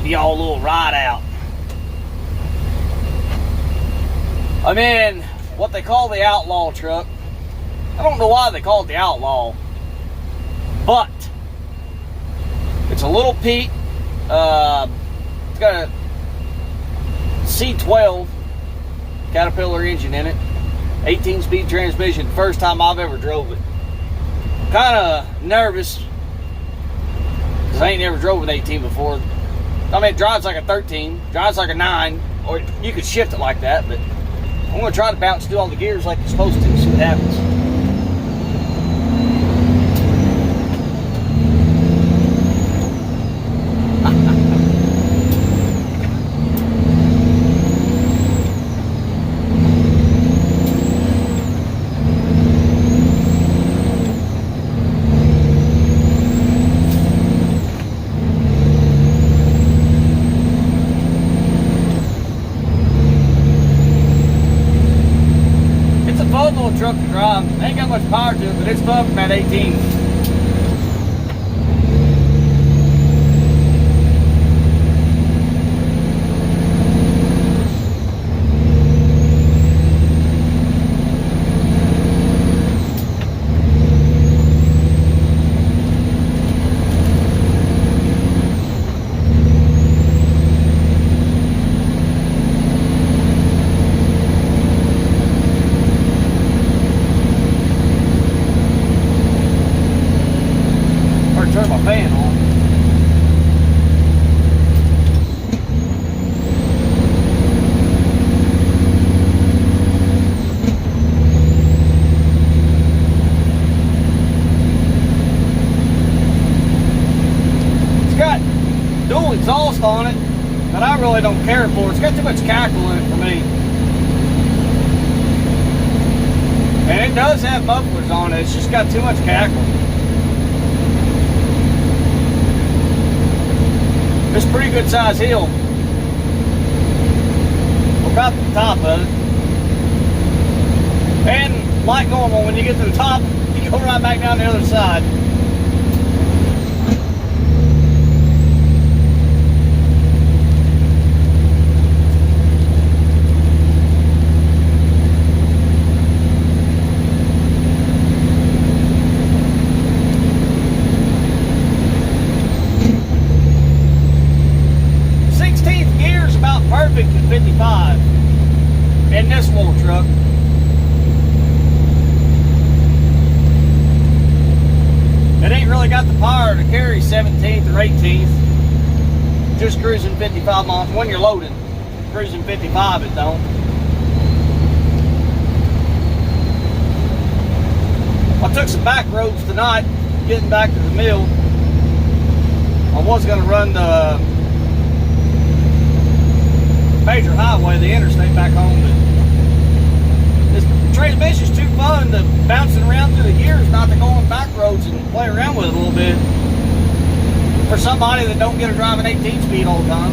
y'all a little ride out. I'm in what they call the Outlaw truck. I don't know why they call it the Outlaw, but it's a little Pete. It's got a C12 Caterpillar engine in it, 18-speed transmission. First time I've ever drove it. Kind of nervous because I ain't never drove an 18 before. I mean, it drives like a 13, drives like a 9, or you could shift it like that, but I'm going to try to bounce through all the gears like you're supposed to, see what happens. Truck to drive. Ain't got much power to it, but it's fun from that 18. Turn my fan on. It's got dual exhaust on it, but I really don't care for it. It's got too much cackle in it for me. And it does have mufflers on it, it's just got too much cackle. It's a pretty good size hill. We're about to the top of it. And like normal, when you get to the top, you go right back down the other side. Perfect at 55 in this little truck. It ain't really got the power to carry 17th or 18th. Just cruising 55 miles. When you're loaded, cruising 55 it don't. I took some back roads tonight getting back to the mill. I was going to run the major highway, the interstate back home, but this transmission's too fun to bouncing around through the gears, not to go on back roads and play around with it a little bit. For somebody that don't get to drive an 18 speed all the time.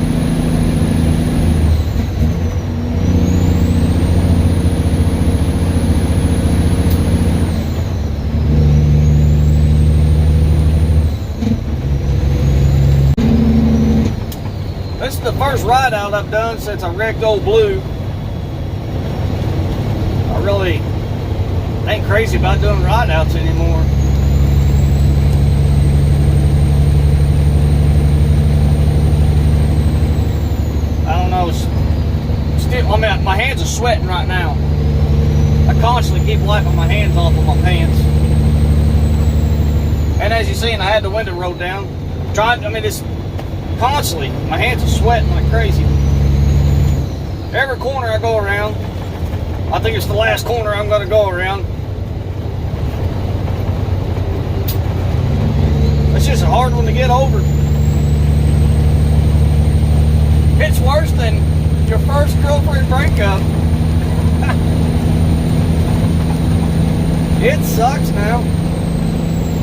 This is the first ride out I've done since I wrecked Old Blue. I really ain't crazy about doing ride outs anymore. I don't know. Still, I mean, my hands are sweating right now. I constantly keep wiping my hands off of my pants. And as you seen, I had the window rolled down. It's constantly, my hands are sweating like crazy. Every corner I go around, I think it's the last corner I'm going to go around. It's just a hard one to get over. It's worse than your first girlfriend breakup. It sucks now.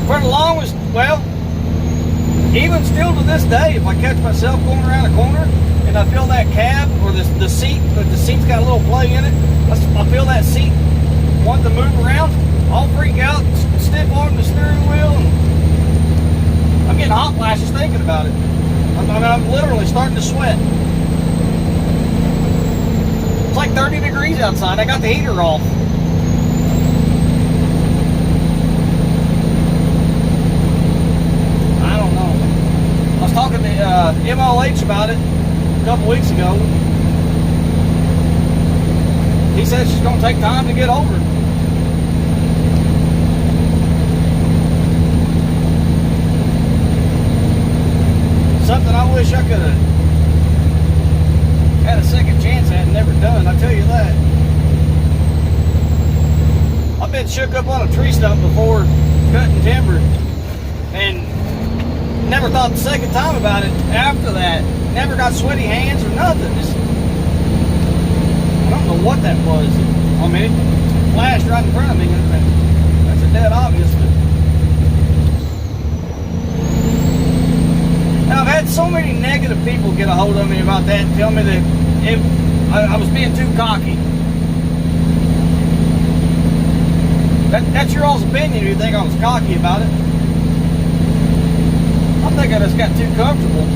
For the longest, well, even still to this day, if I catch myself going around a corner and I feel that cab or the seat, but the seat's got a little play in it, I feel that seat wanting to move around, I'll freak out, stiff arm the steering wheel, and I'm getting hot flashes thinking about it. I'm I'm literally starting to sweat. It's like 30 degrees outside. I got the heater off. I don't know. I was talking to MLH about it a couple weeks ago. He said she's going to take time to get over it. Something I wish I could have had a second chance at and never done, I tell you that. I've been shook up on a tree stump before cutting timber and never thought the second time about it after that. Never got sweaty hands or nothing. Just, I don't know what that was. I mean, it flashed right in front of me. That's a dead obvious. Now, I've had so many negative people get a hold of me about that and tell me that I was being too cocky. That's your all's opinion if you think I was cocky about it. I think I just got too comfortable.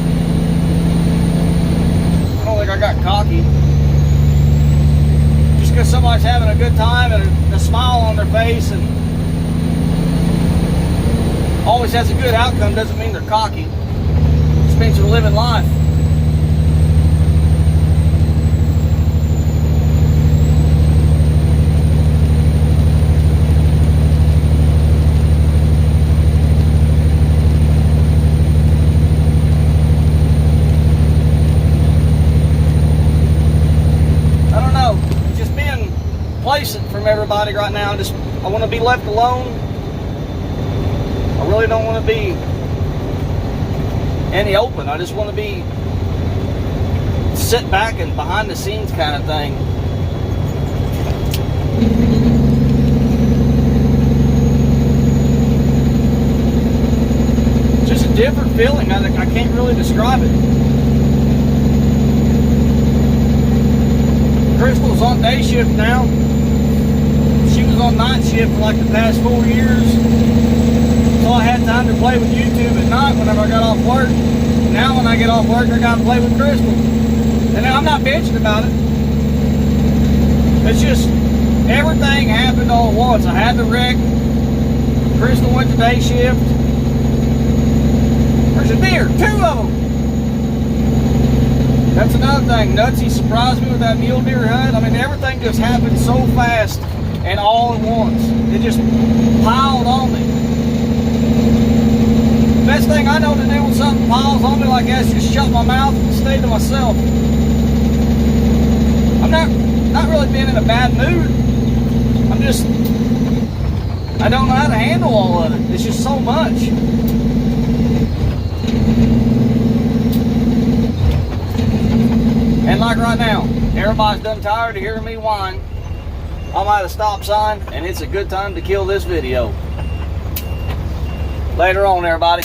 I don't think I got cocky. Just because somebody's having a good time and a smile on their face and always has a good outcome doesn't mean they're cocky. It just means they're living life. From everybody right now. I want to be left alone. I really don't want to be in the open. I just want to be sit back and behind the scenes kind of thing. Just a different feeling. I can't really describe it. Crystal's on day shift now. She was on night shift for like the past 4 years. So I had time to play with YouTube at night whenever I got off work. Now when I get off work, I gotta play with Crystal. And I'm not bitching about it. It's just everything happened all at once. I had the wreck. Crystal went to day shift. There's a deer, 2 of them. That's another thing. Nutsy surprised me with that mule deer hunt. I mean, everything just happened so fast and all at once. It just piled on me. Best thing I know to do when something piles on me like that is just shut my mouth and stay to myself. I'm not really being in a bad mood. I don't know how to handle all of it. It's just so much. And like right now, everybody's done tired of hearing me whine. I'm at a stop sign, and it's a good time to kill this video. Later on, everybody.